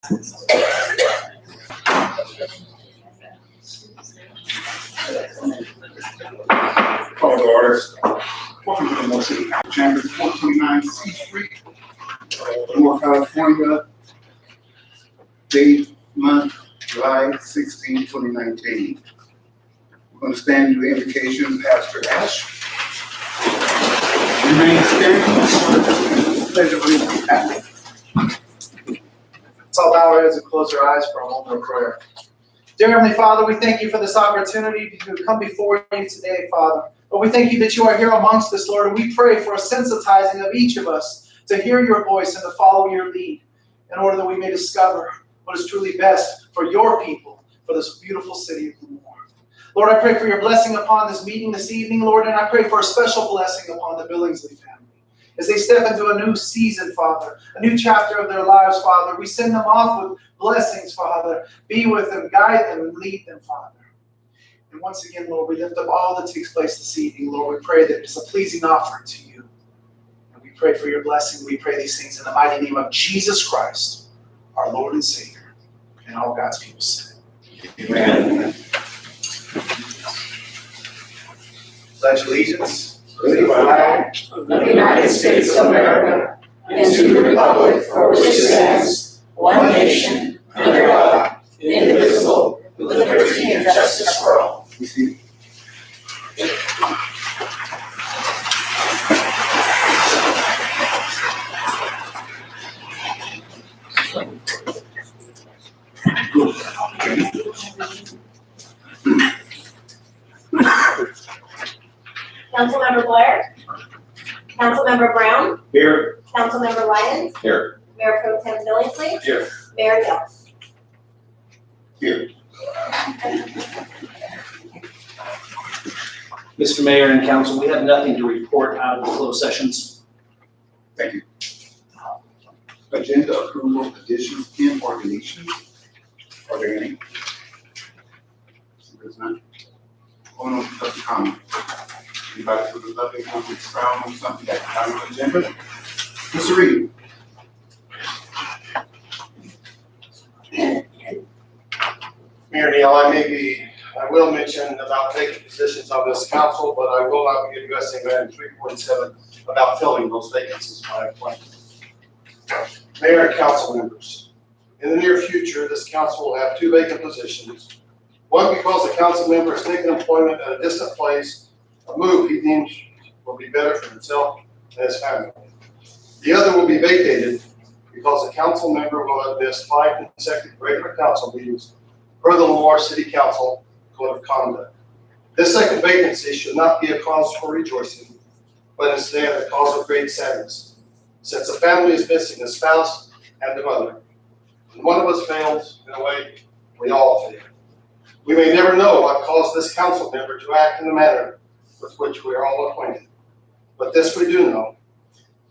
Call to order. Welcome to the Lemoore City Council Chamber, 429 C Street, Lemoore, California. Date, month, July 16, 2019. We're going to stand to the invocation, Pastor Ash. Remain standing. Pledge of allegiance. Let's all bow our heads and close our eyes for a moment of prayer. Dear Heavenly Father, we thank you for this opportunity to come before you today, Father. But we thank you that you are here amongst us, Lord, and we pray for a sensitizing of each of us to hear your voice and to follow your lead in order that we may discover what is truly best for your people, for this beautiful city of Lemoore. Lord, I pray for your blessing upon this meeting this evening, Lord, and I pray for a special blessing upon the Billingsley family. As they step into a new season, Father, a new chapter of their lives, Father, we send them off with blessings, Father. Be with them, guide them, and lead them, Father. And once again, Lord, we lift up all that takes place this evening. Lord, we pray that it's a pleasing offering to you. And we pray for your blessing. We pray these things in the mighty name of Jesus Christ, our Lord and Savior. And all God's people say, amen. Pledge allegiance to the flag of the United States of America and to the republic for which it stands, one nation, under God, indivisible, with liberty and justice for all. We see. Councilmember Blair? Councilmember Brown? Here. Councilmember Lyons? Here. Mayor Pro Tem Billingsley? Here. Mayor Hill? Here. Mr. Mayor and Council, we have nothing to report out of the closed sessions. Thank you. Agenda approval, additions, and or deletions. Are there any? There's none. Going on to public comment. Anybody for the lovely want to expound on something that's not on the agenda? Mr. Reed. Mayor Neal, I will mention about vacant positions on this council, but I will not be addressing item 3.7 about filling those vacancies by appointment. Mayor and council members, in the near future, this council will have 2 vacant positions. One because the council member has taken employment at a distant place, a move he deems will be better for himself and his family. The other will be vacated because the council member will have missed 5 consecutive regular council meetings per the Lemoore City Council Code of Conduct. This second vacancy should not be a cause for rejoicing, but instead a cause of great sadness. Since a family is missing a spouse and a mother, when one of us fails, in a way, we all fail. We may never know what caused this council member to act in the manner with which we are all acquainted. But this we do know,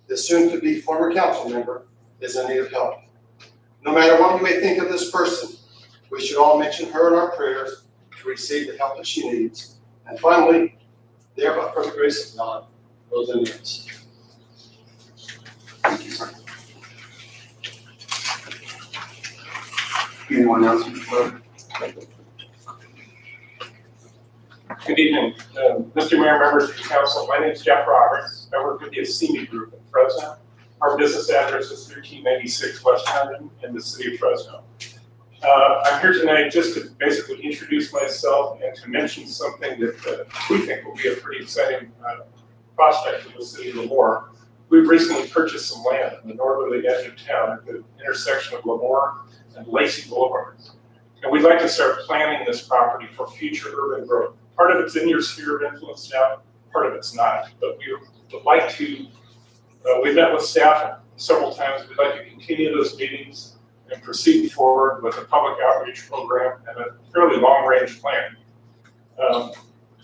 this soon-to-be former council member is in need of help. No matter what we may think of this person, we should all mention her in our prayers to receive the help that she needs. And finally, thereby for the grace of God, those in needs. Thank you, sir. Anyone else? Good evening, Mr. Mayor, members of the council. My name is Jeff Roberts. I work with the Assimi Group in Fresno. Our business address is 1396 West Herndon in the city of Fresno. I'm here tonight just to basically introduce myself and to mention something that we think will be a pretty exciting prospect for the city of Lemoore. We've recently purchased some land on the northerly edge of town at the intersection of Lemoore and Lacey Boulevards. And we'd like to start planning this property for future urban growth. Part of it's in your sphere of influence now, part of it's not. But we would like to, we've met with staff several times. We'd like to continue those meetings and proceed forward with a public outreach program and a fairly long-range plan.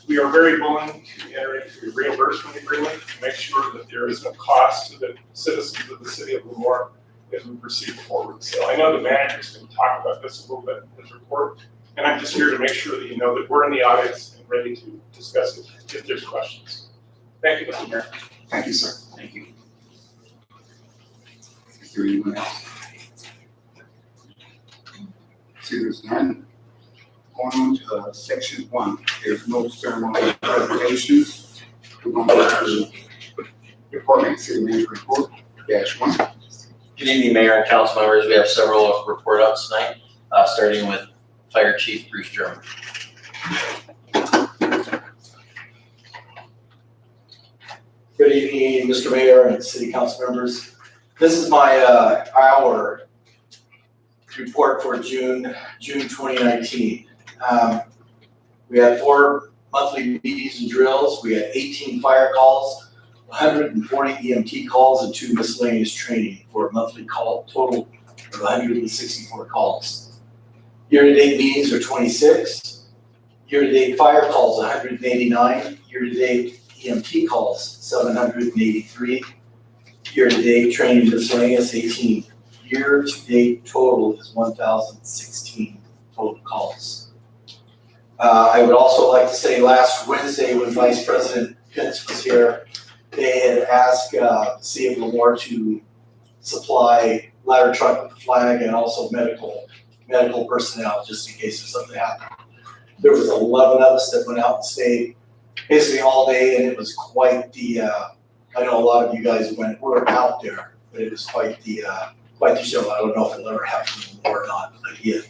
We are very willing to enter into a reimbursement agreement to make sure that there is no cost to the citizens of the city of Lemoore as we proceed forward. So I know the manager's going to talk about this a little bit in his report, and I'm just here to make sure that you know that we're in the audience and ready to discuss it if there's questions. Thank you, Mr. Mayor. Thank you, sir. Thank you. Is there anyone else? See, there's none. Going on to section 1, there's no ceremony presentations. We're going to department city manager report, -1. Good evening, Mayor and council members. We have several report outs tonight, starting with Fire Chief Bruce German. Good evening, Mr. Mayor and city council members. This is my our report for June 2019. We had 4 monthly meetings and drills. We had 18 fire calls, 140 EMT calls, and 2 miscellaneous training for a monthly call total of 164 calls. Year-to-date meetings are 26. Year-to-date fire calls 189. Year-to-date EMT calls 783. Year-to-date training miscellaneous 18. Year-to-date total is 1,016 total calls. I would also like to say last Wednesday when Vice President Pitts was here, they had asked the City of Lemoore to supply ladder truck with the flag and also medical personnel just in case if something happened. There was 11 of us that went out and stayed basically all day, and it was quite the, I know a lot of you guys were out there, but it was quite the show. I don't know if it'll ever happen or not, but I did.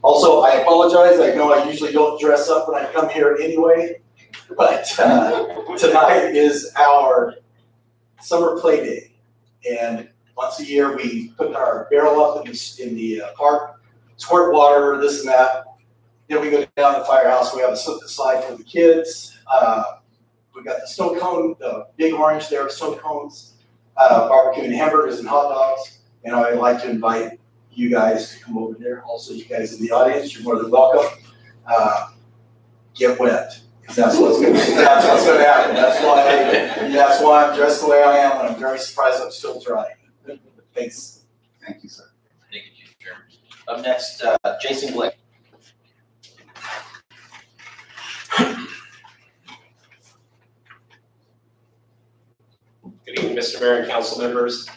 Also, I apologize. I know I usually don't dress up when I come here anyway, but tonight is our summer play day. And once a year, we put our barrel up in the park, squirt water, this and that. Then we go down to the firehouse. We have a slip and slide for the kids. We've got the snow cone, the big orange there, snow cones, barbecue and hamburgers and hot dogs. And I'd like to invite you guys to come over there. Also, you guys in the audience, you're more than welcome. Get wet, because that's what's going to happen. That's why I'm dressed the way I am, and I'm very surprised I'm still dry. Thanks. Thank you, sir. Thank you, Chief German. Up next, Jason Blake. Good evening, Mr. Mayor and council members.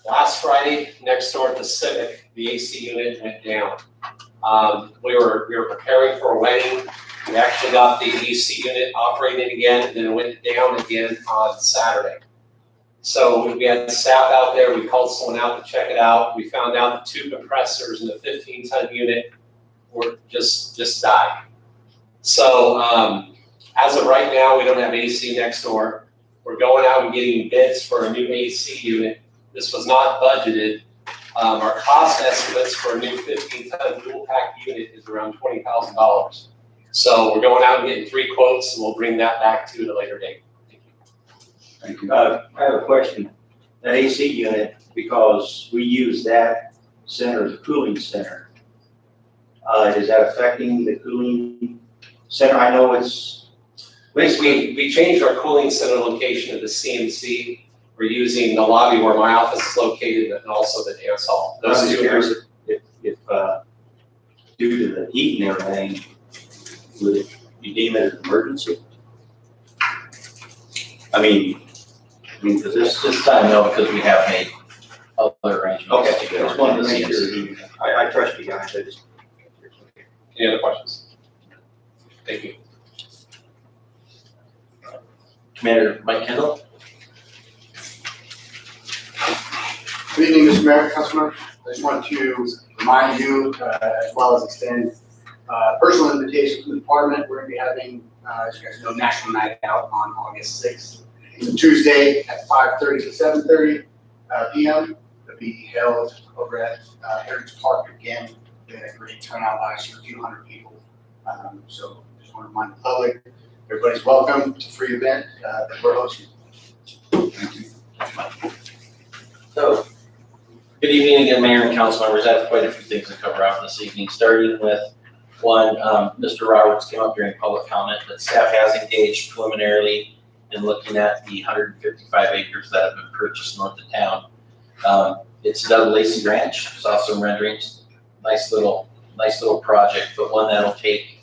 Last Friday, next door at the Civic, the AC unit went down. We were preparing for a wedding. We actually got the AC unit operating again, and then it went down again on Saturday. So we had staff out there. We called someone out to check it out. We found out the 2 compressors in the 15-ton unit were just died. So as of right now, we don't have AC next door. We're going out and getting bids for a new AC unit. This was not budgeted. Our cost estimates for a new 15-ton dual pack unit is around $20,000. So we're going out and getting 3 quotes, and we'll bring that back to you at a later date. Thank you. I have a question. That AC unit, because we use that center as a cooling center, is that affecting the cooling center? I know it's. We changed our cooling center location to the CMC. We're using the lobby where my office is located and also the dance hall. I'm just curious if due to the heat and everything, would it be deemed as an emergency? I mean, because This time, no, because we have made other arrangements. okay, to get just wanted to our make CMC. sure. I trust you guys. I just. Any other questions? Thank you. Commander Mike Kendall. Good evening, Mr. Mayor, Councilman. I just want to remind you, as well as extend personal invitation from the department. We're going to be having, as you guys know, National Night Out on August 6th. It's a Tuesday at 5:30 to 7:30 p.m. It'll be held over at Heritage Park again. We had a great turnout last year, a few hundred people. So just want to remind the public, everybody's welcome. It's a free event that we're hosting. Thank you. So, good evening again, Mayor and council members. I have quite a few things to cover out this evening, starting with one, Mr. Roberts came up during public comment that staff has engaged preliminarily in looking at the 155 acres that have been purchased north of town. It's Doug Lacey Ranch. Saw some renderings. Nice little project, but one that'll take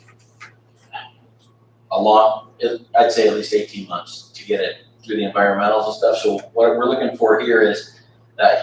I'd say at least 18 months to get it through the environmentals and stuff. So what we're looking for here is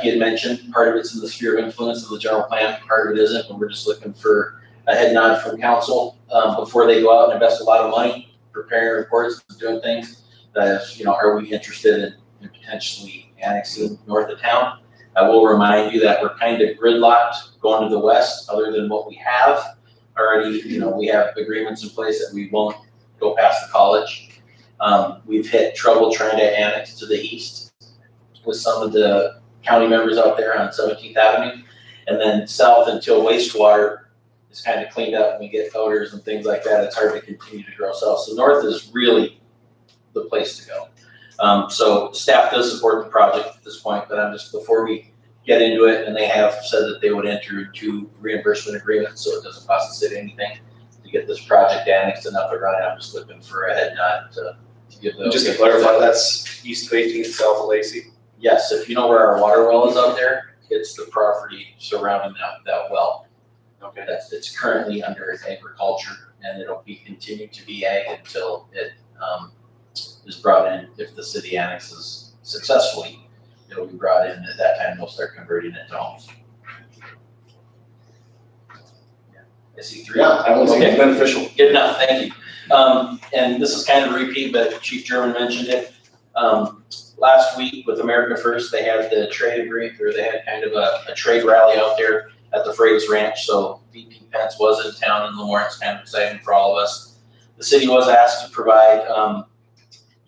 He had mentioned part of it's in the sphere of influence of the general plan, part of it isn't, and we're just looking for a head nod from council before they go out and invest a lot of money preparing reports and doing things. Are we interested in potentially annexing north of town? I will remind you that we're kind of gridlocked going to the west, other than what we have already. We have agreements in place that we won't go past the college. We've hit trouble trying to annex to the east with some of the county members out there on 17th Avenue. And then south until wastewater is kind of cleaned up and we get odors and things like that, it's hard to continue to grow south. So north is really the place to go. So staff does support the project at this point, but before we get into it, and they have said that they would enter into reimbursement agreements so it doesn't cost the city anything to get this project annexed and up and running. I'm just looking for a head nod to give those. Just to clarify, that's east of 18th, south of Lacey? Yes, if you know where our water well is out there, it's the property surrounding that well. Okay. It's currently under agriculture, and it'll be continued to be ag until it is brought in. If the city annexes successfully, it'll be brought in. At that time, they'll start converting it to homes. Yeah. I see three. Yeah, I don't think it's beneficial. Good enough, thank you. And this is kind of a repeat, but Chief German mentioned it. Last week with America First, they had the trade agreement, or they had kind of a trade rally out there at the Freitas Ranch. So VP Pence was in town in Lemoore. It's kind of exciting for all of us. The city was asked to provide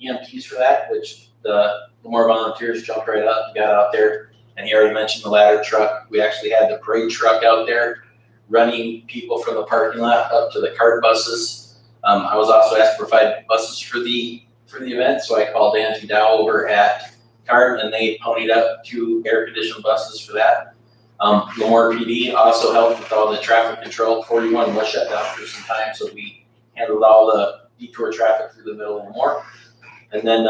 EMTs for that, which the Lemoore volunteers jumped right up and got out there. And he already mentioned the ladder truck. We actually had the parade truck out there running people from the parking lot up to the cart buses. I was also asked to provide buses for the event, so I called Angie Dow over at CART, and they ponied up 2 air-conditioned buses for that. Lemoore PD also helped with all the traffic control. 41 was shut down for some time, so we handled all the detour traffic through the middle of Lemoore. And then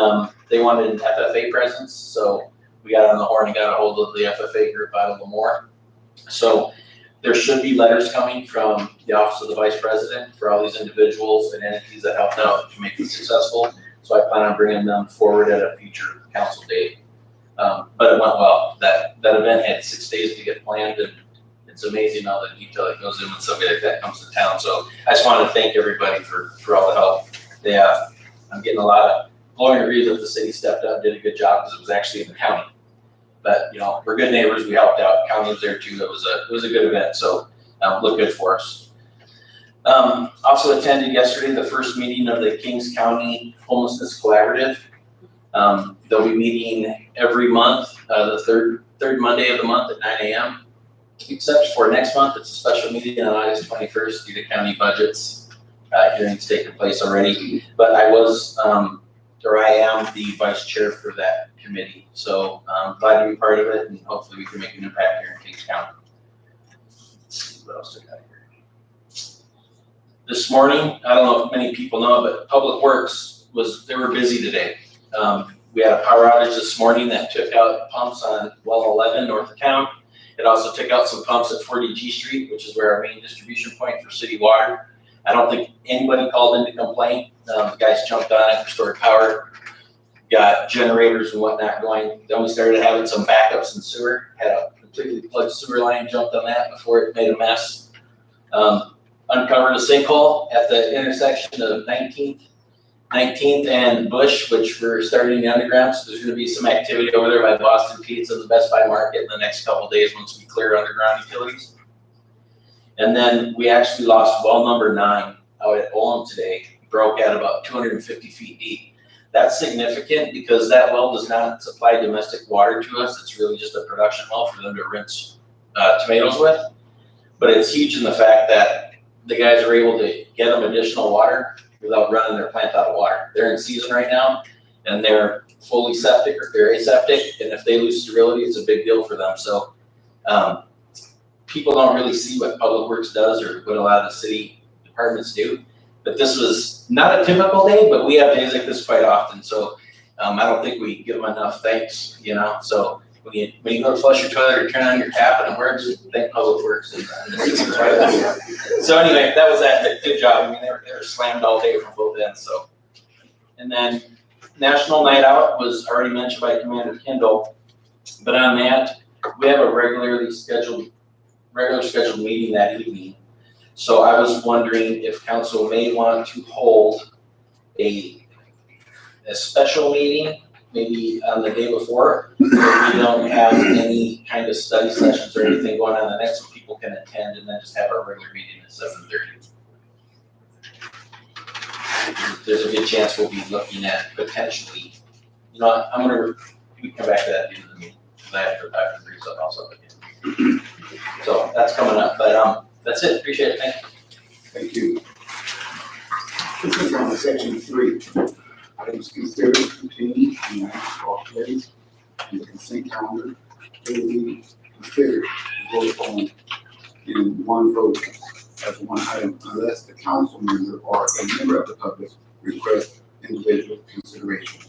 they wanted an FFA presence, so we got on the horn and got a hold of the FFA group out of Lemoore. So there should be letters coming from the Office of the Vice President for all these individuals and entities that helped out to make this successful. So I plan on bringing them forward at a future council date. But it went well. That event had 6 days to get planned, and it's amazing all the detail that goes in when somebody like that comes to town. So I just wanted to thank everybody for all the help. I'm getting a lot of glowing reviews that the city stepped up, did a good job, because it was actually in the county. But we're good neighbors. We helped out. County was there too. It was a good event. So looked good for us. Also attended yesterday the first meeting of the Kings County Homelessness Collaborative. They'll be meeting every month, the third Monday of the month at 9 a.m. Except for next month, it's a special meeting on August 21st due to county budgets. Hearings taking place already. But I am the vice chair for that committee. So I'm glad to be part of it, and hopefully we can make an impact here in Kings County. Let's see what else I got here. This morning, I don't know if many people know, but Public Works they were busy today. We had a power outage this morning that took out pumps on well 11 north of town. It also took out some pumps at 40 G Street, which is where our main distribution point for city water. I don't think anybody called in to complain. The guys jumped on it, restored power, got generators and whatnot going. Then we started having some backups in sewer. Had a completely plugged sewer line, jumped on that before it made a mess. Uncovered a sinkhole at the intersection of 19th and Bush, which we're starting the underground. So there's going to be some activity over there by Boston Pizza and the Best Buy Market in the next couple of days once we clear underground utilities. And then we actually lost well number 9 out at Olem today. Broke at about 250 feet deep. That's significant because that well does not supply domestic water to us. It's really just a production well for them to rinse tomatoes with. But it's huge in the fact that the guys are able to get them additional water without running their plant out of water. They're in season right now, and they're fully septic or they're aseptic, and if they lose sterility, it's a big deal for them. So people don't really see what Public Works does or what a lot of the city departments do. But this was not a typical day, but we have days like this quite often. So I don't think we give them enough thanks, So when you go to flush your toilet or turn on your tap and it works, thank Public Works. So anyway, that was that. Good job. I mean, they were slammed all day from both ends. So, and then National Night Out was already mentioned by Commander Kendall. But on that, we have a regular scheduled meeting that evening. So I was wondering if council may want to hold a special meeting, maybe on the day before, if we don't have any kind of study sessions or anything going on the next, so people can attend, and then just have our regular meeting at 7:30. There's a good chance we'll be looking at potentially, we can come back to that at the end of the meeting, because I have to bring something else up again. So that's coming up, but that's it, appreciate it, thank you. Thank you. This is on section 3. Items considered contained in the all place in the consent calendar will be considered and voted on in one vote as one item unless the council member or a member of the public requests individual consideration.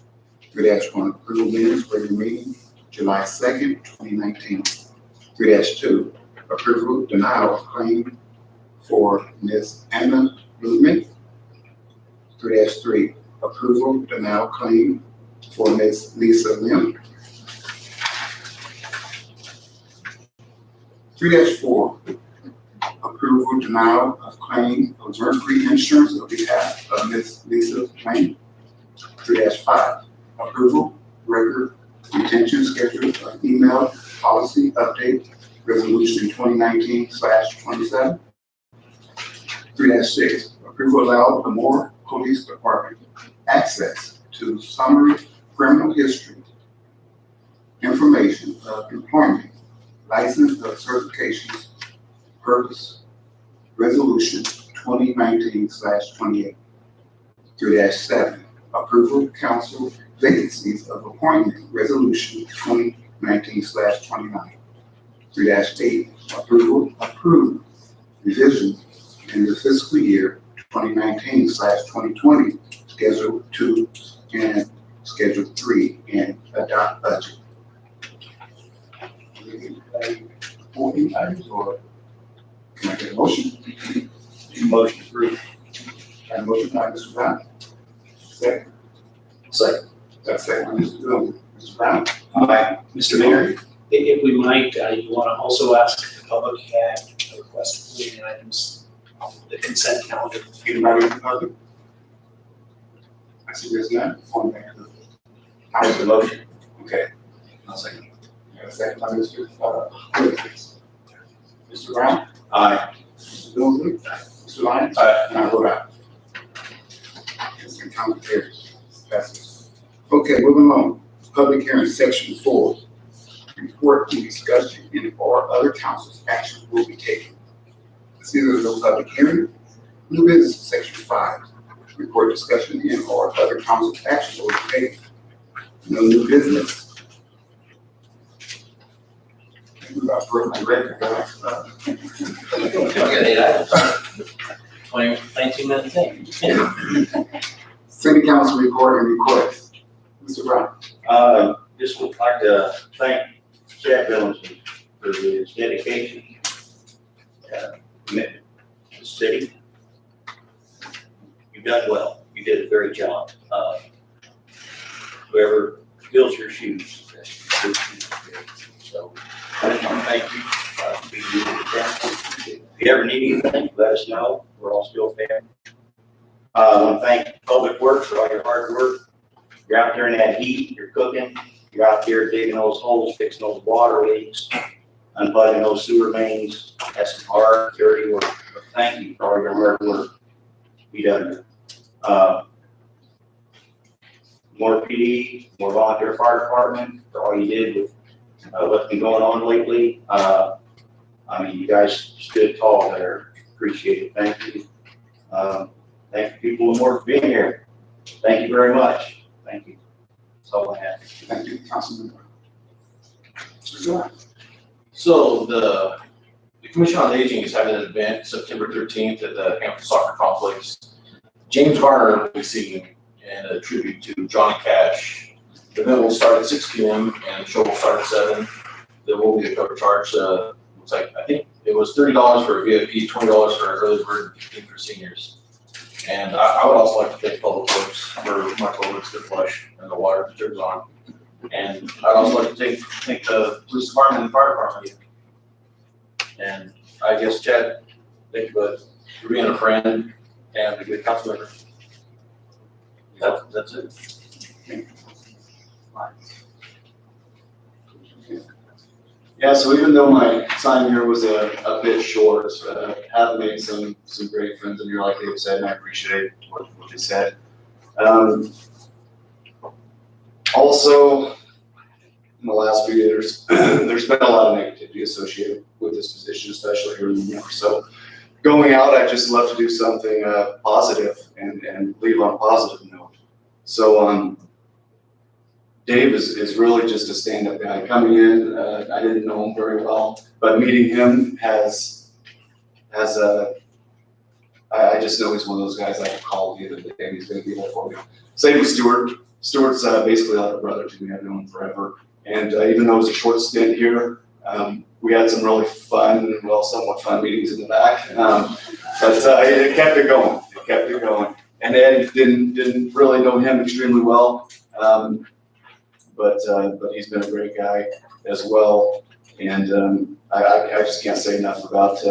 3-1, approval minutes for your meeting, July 2nd, 2019. 3-2, approval denial of claim for Ms. Anna Blumen. 3-3, approval denial claim for Ms. Lisa Lim. 3-4, approval denial of claim of mercury insurance on behalf of Ms. Lisa Lim. 3-5, approval record retention schedule of email policy update resolution 2019/27. 3-6, approval allow Lemoore Police Department access to summary criminal history information of employment, license of certifications, purpose, resolution 2019/28. 3-7, approval council vacancies of appointment, resolution 2019/29. 3-8, approve revision in the fiscal year 2019/2020, Schedule 2 and Schedule 3, and adopt budget. Voting items, or can I get a motion? Motion approved. Got a motion by Mr. Brown. Second. Second. That's second by Mr. Dillon. Mr. Brown. Aye. Mr. Mayor, if we might, you want to also ask if the public had a request for moving items off the consent calendar. Anybody in the public? I see there's none. On there. I have the motion. Okay. I'll second. Got a second by Mr. Wilkins. Mr. Brown. Aye. Mr. Dillon. Mr. Lyons. Aye. And I vote aye. Consent calendar carries. Passes. Okay, moving along. Public hearing, section 4. Report and discussion and or other council's actions will be taken. See, there's no public hearing. New business, section 5. Report, discussion and or other council's actions will be taken. No new business. I broke my record, guys. Okay, 8 items. 19 minutes in. City council report and request. Mr. Brown. Just would like to thank Chad Billingsley for his dedication, commitment to the city. You've done well. You did a great job. Whoever fills your shoes, so I just want to thank you for being here. If you ever need anything, let us know. We're all still family. I want to thank Public Works for all your hard work. You're out there in that heat, you're cooking, you're out there digging those holes, fixing those water leaks, unplugging those sewer mains. That's some hard, dirty work. But thank you for all your hard work you done. More PD, more volunteer fire department, for all you did with what's been going on lately. I mean, you guys stood tall there. Appreciate it. Thank you. Thank you, people in Lemoore, for being here. Thank you very much. Thank you. That's all I have. Thank you, Councilman. Mr. Lyons. So the Commission on Aging is having an event September 13th at the Hampton Soccer Complex. James Garner will be singing and a tribute to Johnny Cash. The event will start at 6 p.m. and the show will start at 7. There will be a cover charge. Looks like, I think it was $30 for a VIP, $20 for an early bird, $15 for seniors. And I would also like to thank Public Works for Michael Woods to flush and the water that turns on. And I'd also like to thank the police department and fire department again. And I guess Chad, thank you for being a friend and a good council member. That's it. Yeah, so even though my time here was a bit short, I have made some great friends in here, like David said, and I appreciate what they said. Also, in the last few years, there's been a lot of negativity associated with this position, especially here in Lemoore. So going out, I just love to do something positive and leave on a positive note. So Dave is really just a stand-up guy. Coming in, I didn't know him very well, but meeting him I just know he's one of those guys I can call the other day and he's gonna be there for me. Same with Stuart. Stuart's basically like a brother to me. I've known him forever. And even though it was a short stint here, we had some really fun, well, somewhat fun meetings in the back. But it kept it going. It kept it going. And Ed didn't really know him extremely well. But he's been a great guy as well, and I just can't say enough about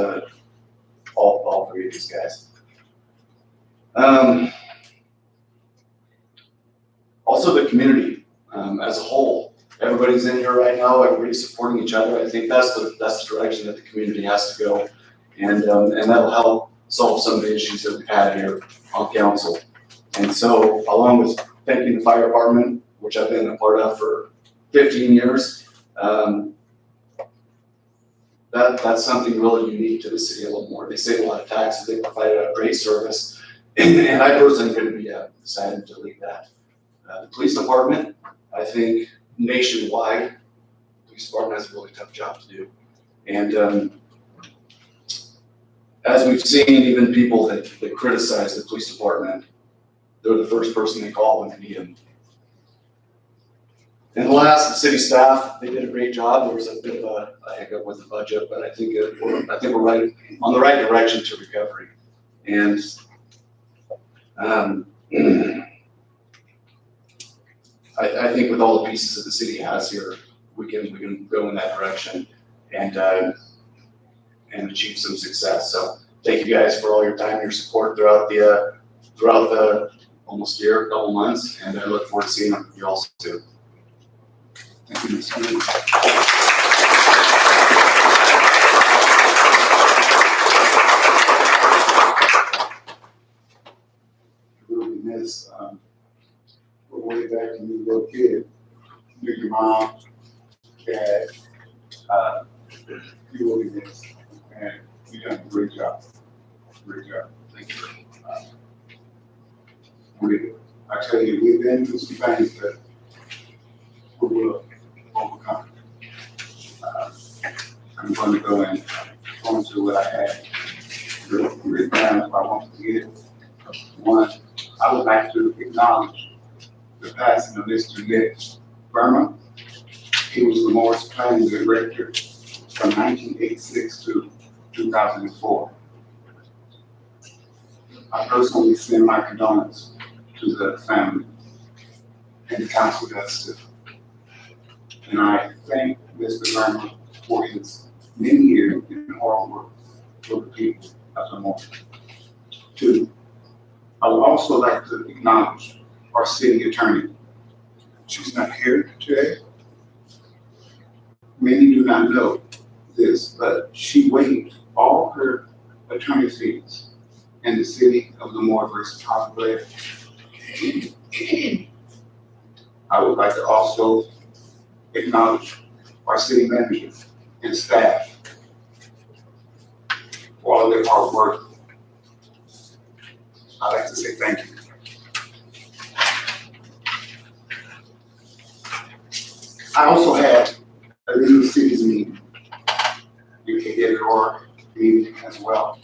all three of these guys. Also, the community as a whole. Everybody's in here right now. Everybody's supporting each other. I think that's the direction that the community has to go, and that'll help solve some of the issues that we've had here on council. And so, along with thanking the fire department, which I've been a part of for 15 years. That's something really unique to the city of Lemoore. They save a lot of taxes, they provide a great service, and I personally couldn't be decided to lead that. The police department, I think nationwide, the police department has a really tough job to do. And as we've seen, even people that criticize the police department, they're the first person they call when they need them. And last, the city staff, they did a great job. There was a bit of a hiccup with the budget, but I think we're right on the right direction to recovery. And I think with all the pieces that the city has here, we can go in that direction and achieve some success. So thank you guys for all your time, your support throughout the almost year, couple months, and I look forward to seeing you all soon. Thank you, Mr. Mayor. Really miss, but way back when you were a little kid, you, your mom, dad, you really miss, and you done a great job. Great job. Thank you. I tell you, we've been through some things that we will overcome. I'm going to go and go into what I had written down if I want to forget. One, I would like to acknowledge the passing of Mr. Nick Burma. He was Lemoore's planning director from 1986 to 2004. I personally send my condolences to the family, and the council does too. And I thank Mr. Burma for his many years in hard work for the people of Lemoore. Two, I would also like to acknowledge our city attorney. She's not here today. Many do not know this, but she waived all her attorney fees in the city of Lemoore versus Hot Blair. I would like to also acknowledge our city manager and staff for all of their hard work. I'd like to say thank you. I also had a League of Cities meeting. You can get it or meeting as well.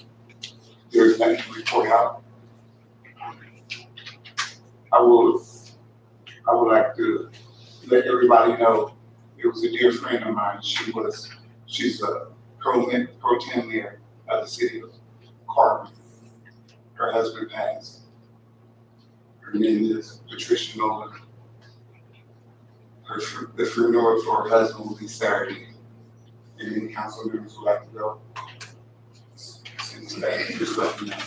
There's nothing to report out. I would like to let everybody know it was a dear friend of mine. She's a pro tem mayor of the city of Carter. Her husband passed. Her name is Patricia Nolan. The funeral for her husband will be Saturday. Any council members would like to go? Just let me know.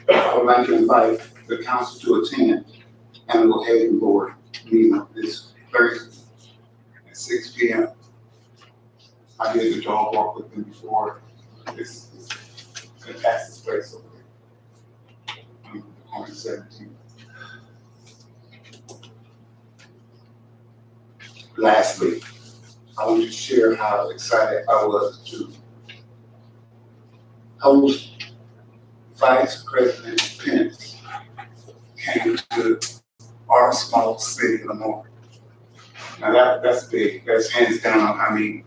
I would like to invite the council to attend Animal Haven Board meeting this Thursday at 6 p.m. I did the dog walk with them before. It's a fantastic place over there. On the 17th. Lastly, I want to share how excited I was to host Vice President Pence came to our small city, Lemoore. Now that's big. That's hands down. I mean,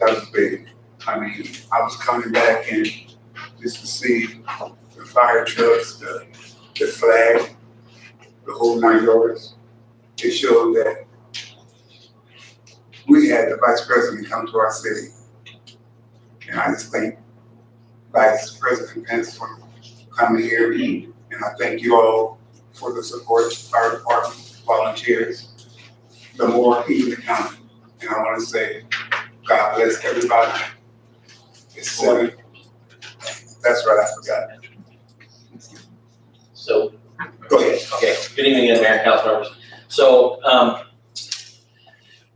that was big. I mean, I was coming back and just to see the fire trucks, the flag, the whole 9 yards. It showed that we had the Vice President come to our city. And I just thank Vice President Pence for coming here. And I thank you all for the support, fire department, volunteers, the more even county. And I want to say, God bless everybody. It's 7. That's right, I forgot. So, Go ahead. okay, good evening again, Mayor and council members. So,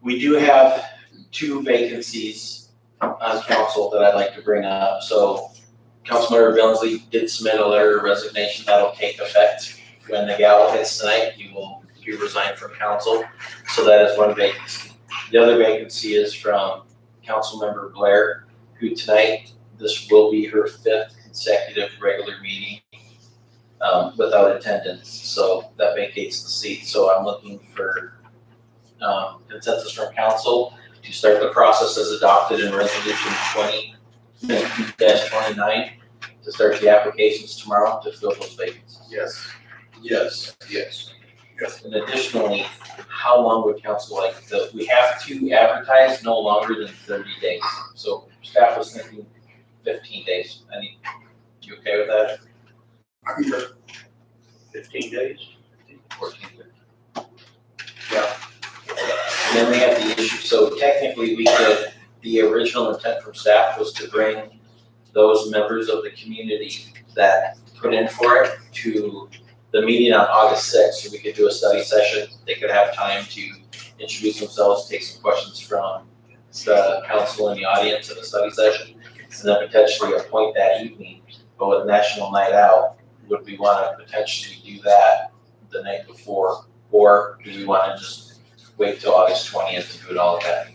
we do have 2 vacancies on council that I'd like to bring up. So, Councilmember Billingsley did submit a letter of resignation that'll take effect when the gavel hits tonight. You will be resigned from council. So that is 1 vacancy. The other vacancy is from Councilmember Blair, who tonight, this will be her 5th consecutive regular meeting without attendance. So that vacates the seat. So I'm looking for consensus from council to start the process as adopted in resolution 20-29 to start the applications tomorrow to fill those vacancies. Yes. Yes, yes. And additionally, how long would council like we have to advertise no longer than 30 days. So staff was thinking 15 days. You okay with that? I can go. 15 days. 14 days. Yeah. And then we have the issue, so technically the original intent from staff was to bring those members of the community that put in for it to the meeting on August 6th, so we could do a study session. They could have time to introduce themselves, take some questions from the council in the audience in the study session, and then potentially appoint that evening. But with National Night Out, would we want to potentially do that the night before, or do we want to just wait till August 20th to do it all at that?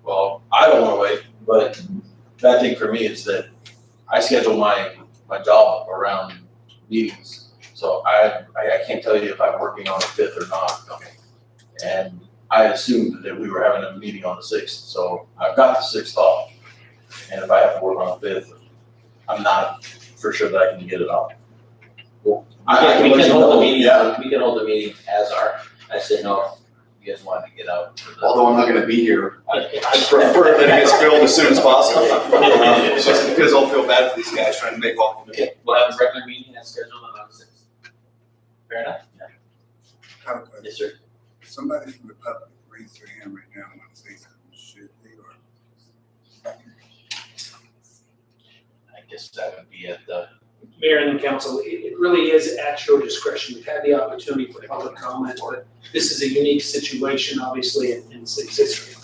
Well, I don't wanna wait, but bad thing for me is that I schedule my job around meetings. So I can't tell you if I'm working on the 5th or not. And I assumed that we were having a meeting on the 6th, so I've got the 6th off. And if I have to work on the 5th, I'm not for sure that I can get it off. Well, We can hold the meeting, we can hold the meeting as our, I said no, if you guys wanted to get out. for the- Although I'm not gonna be here, I prefer that it gets filled as soon as possible. Just because I'll feel bad for these guys trying to make all of it. Okay, we'll have a regular meeting as scheduled on August 6th. Fair enough? Have a question. Yes, sir. Somebody from the public raise their hand right now and want to say something. Should they or? I guess that would be at the, Mayor and the council, it really is at your discretion. We've had the opportunity for public comment, but this is a unique situation, obviously, in city's history.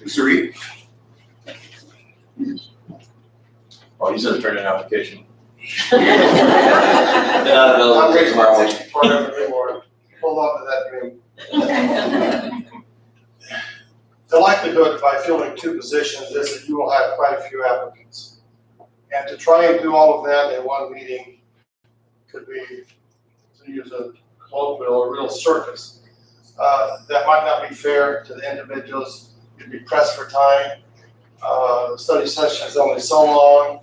Mr. Reed? Oh, he's gonna turn in an application. they're not available I'm until ready tomorrow to morning. take part of it or hold on to that dream. The likelihood by filling 2 positions is that you will have quite a few applicants. And to try and do all of that in 1 meeting could be, to use a colloquial, a real circus. That might not be fair to the individuals. You'd be pressed for time. The study session is only so long.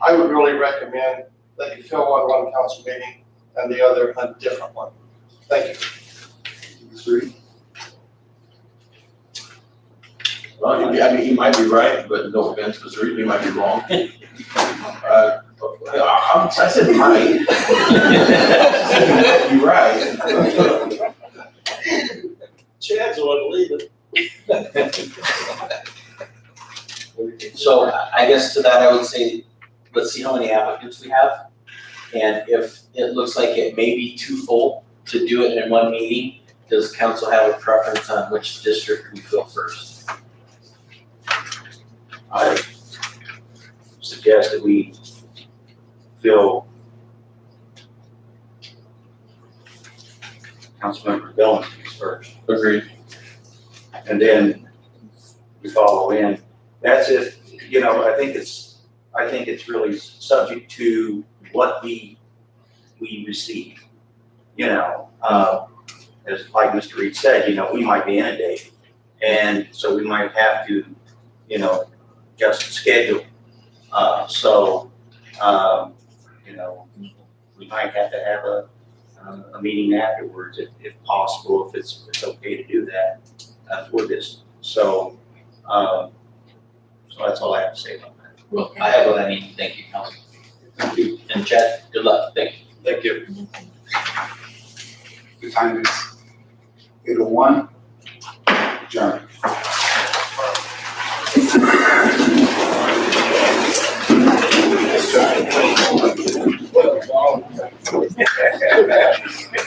I would really recommend that you fill one council meeting and the other a different one. Thank you. Mr. Reed? Well, he might be right, but no offense, Mr. Reed, he might be wrong. I said right. You're right. Chad's the one leaving. So I guess to that, I would say, let's see how many applicants we have. And if it looks like it may be too full to do it in one meeting, does council have a preference on which district we fill first? I suggest that we fill Councilmember Billings first. Agreed. And then we follow in. That's if, I think it's really subject to what we receive. As like Mr. Reed said, we might be inundated. And so we might have to, adjust the schedule. We might have to have a meeting afterwards if possible, if it's okay to do that for this. So that's all I have to say about that. Well, I have what I need. Thank you, council. Thank you. And Chad, good luck. Thank you. Thank you. The time is 8:01. Adjourned.